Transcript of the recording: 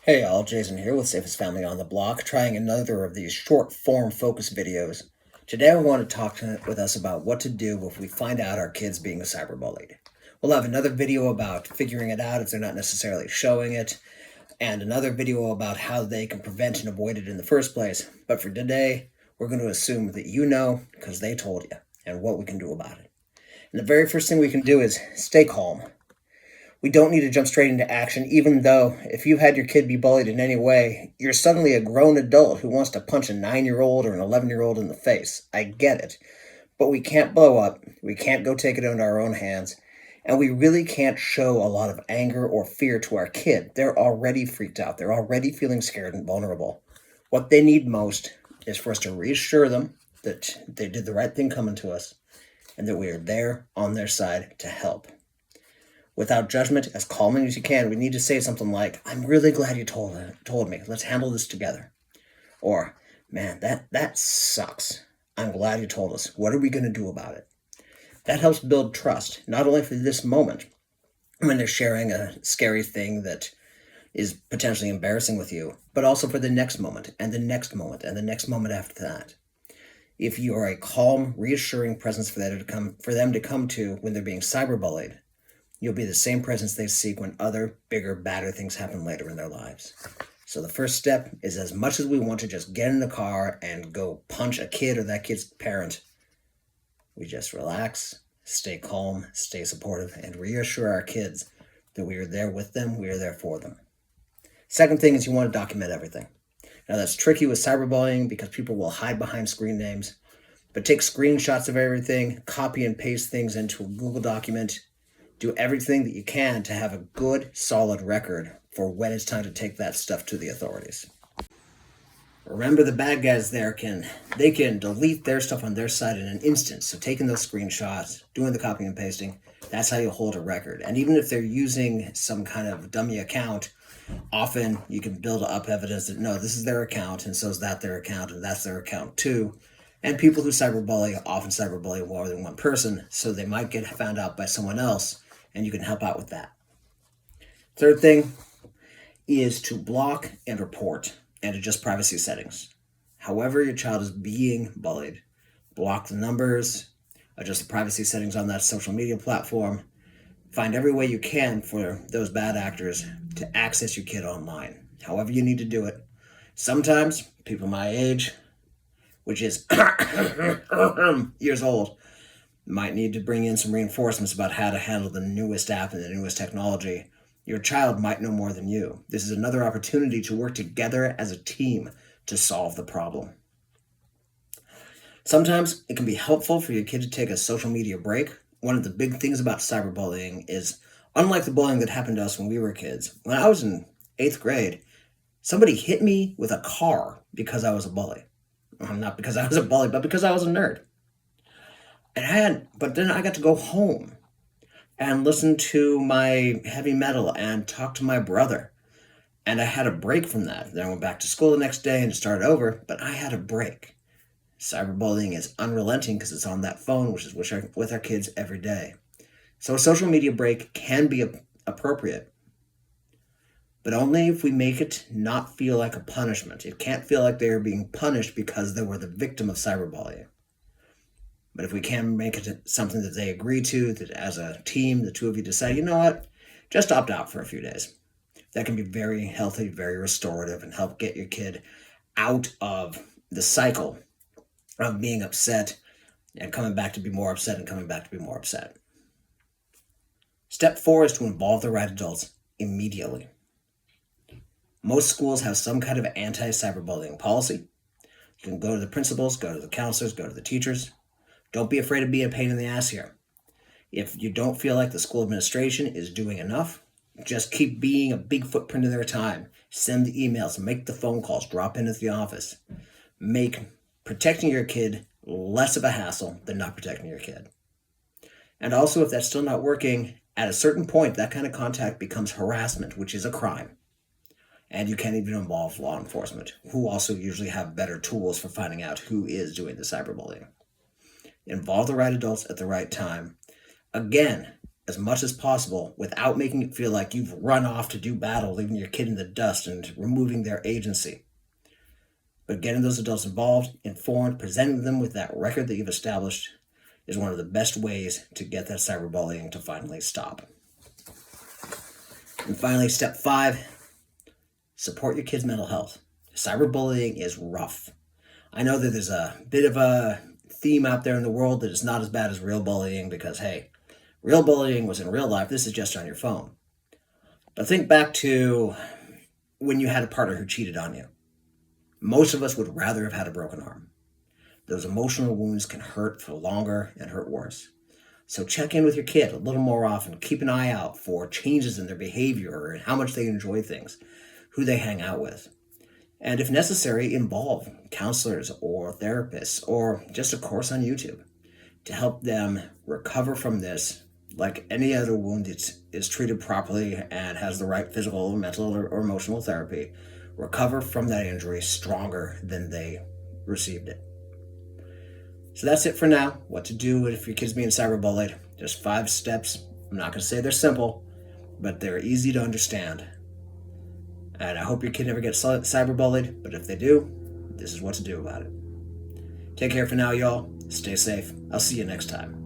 Hey all, Jason here with Safest Family on the Block, trying another of these short form focus videos. Today I want to talk with us about what to do if we find out our kids being cyberbullied. We'll have another video about figuring it out if they're not necessarily showing it, and another video about how they can prevent and avoid it in the first place. But for today, we're going to assume that you know because they told you, and what we can do about it. And the very first thing we can do is stay calm. We don't need to jump straight into action, even though if you've had your kid be bullied in any way, you're suddenly a grown adult who wants to punch a 9-year-old or an 11-year-old in the face. I get it. But we can't blow up, we can't go take it into our own hands, and we really can't show a lot of anger or fear to our kid. They're already freaked out, they're already feeling scared and vulnerable. What they need most is for us to reassure them that they did the right thing coming to us, and that we are there on their side to help. Without judgment, as calming as you can, we need to say something like, "I'm really glad you told me. Let's handle this together." Or, "Man, that sucks. I'm glad you told us. What are we going to do about it?" That helps build trust, not only for this moment, when they're sharing a scary thing that is potentially embarrassing with you, but also for the next moment, and the next moment, and the next moment after that. If you are a calm, reassuring presence for them to come to when they're being cyberbullied, you'll be the same presence they seek when other, bigger, badder things happen later in their lives. So the first step is, as much as we want to just get in the car and go punch a kid or that kid's parent, we just relax, stay calm, stay supportive, and reassure our kids that we are there with them, we are there for them. Second thing is you want to document everything. Now that's tricky with cyberbullying because people will hide behind screen names, but take screenshots of everything, copy and paste things into a Google document. Do everything that you can to have a good, solid record for when it's time to take that stuff to the authorities. Remember, the bad guys there can delete their stuff on their side in an instant. So taking those screenshots, doing the copying and pasting, that's how you hold a record. And even if they're using some kind of dummy account, often you can build up evidence that, no, this is their account, and so is that their account, and that's their account too. And people who cyberbully often cyberbully more than one person, so they might get found out by someone else, and you can help out with that. Third thing is to block and report and adjust privacy settings. However your child is being bullied, block the numbers, adjust the privacy settings on that social media platform. Find every way you can for those bad actors to access your kid online, however you need to do it. Sometimes people my age, which is years old, might need to bring in some reinforcements about how to handle the newest app and the newest technology. Your child might know more than you. This is another opportunity to work together as a team to solve the problem. Sometimes it can be helpful for your kid to take a social media break. One of the big things about cyberbullying is, unlike the bullying that happened to us when we were kids, when I was in 8th grade, somebody hit me with a car because I was a bully. Not because I was a bully, but because I was a nerd. But then I got to go home and listen to my heavy metal and talk to my brother. And I had a break from that. Then I went back to school the next day and started over, but I had a break. Cyberbullying is unrelenting because it's on that phone, which is with our kids every day. So a social media break can be appropriate, but only if we make it not feel like a punishment. It can't feel like they are being punished because they were the victim of cyberbullying. But if we can make it something that they agree to, that as a team, the two of you decide, you know what, just opt out for a few days. That can be very healthy, very restorative, and help get your kid out of the cycle of being upset and coming back to be more upset and coming back to be more upset. Step 4 is to involve the right adults immediately. Most schools have some kind of anti-cyberbullying policy. You can go to the principals, go to the counselors, go to the teachers. Don't be afraid of being a pain in the ass here. If you don't feel like the school administration is doing enough, just keep being a big footprint in their time. Send the emails, make the phone calls, drop in at the office. Make protecting your kid less of a hassle than not protecting your kid. And also, if that's still not working, at a certain point, that kind of contact becomes harassment, which is a crime. And you can't even involve law enforcement, who also usually have better tools for finding out who is doing the cyberbullying. Involve the right adults at the right time. Again, as much as possible without making it feel like you've run off to do battle, leaving your kid in the dust and removing their agency. But getting those adults involved, informed, presenting them with that record that you've established is one of the best ways to get that cyberbullying to finally stop. And finally, step 5, support your kids' mental health. Cyberbullying is rough. I know that there's a bit of a theme out there in the world that it's not as bad as real bullying because, hey, real bullying was in real life. This is just on your phone. But think back to when you had a partner who cheated on you. Most of us would rather have had a broken arm. Those emotional wounds can hurt for longer and hurt worse. So check in with your kid a little more often. Keep an eye out for changes in their behavior and how much they enjoy things, who they hang out with. And if necessary, involve counselors or therapists or just a course on YouTube to help them recover from this. Like any other wound, it is treated properly and has the right physical, mental, or emotional therapy. Recover from that injury stronger than they received it. So that's it for now. What to do if your kid's being cyberbullied. There's 5 steps. I'm not going to say they're simple, but they're easy to understand. And I hope your kid never gets cyberbullied, but if they do, this is what to do about it. Take care for now, y'all. Stay safe. I'll see you next time.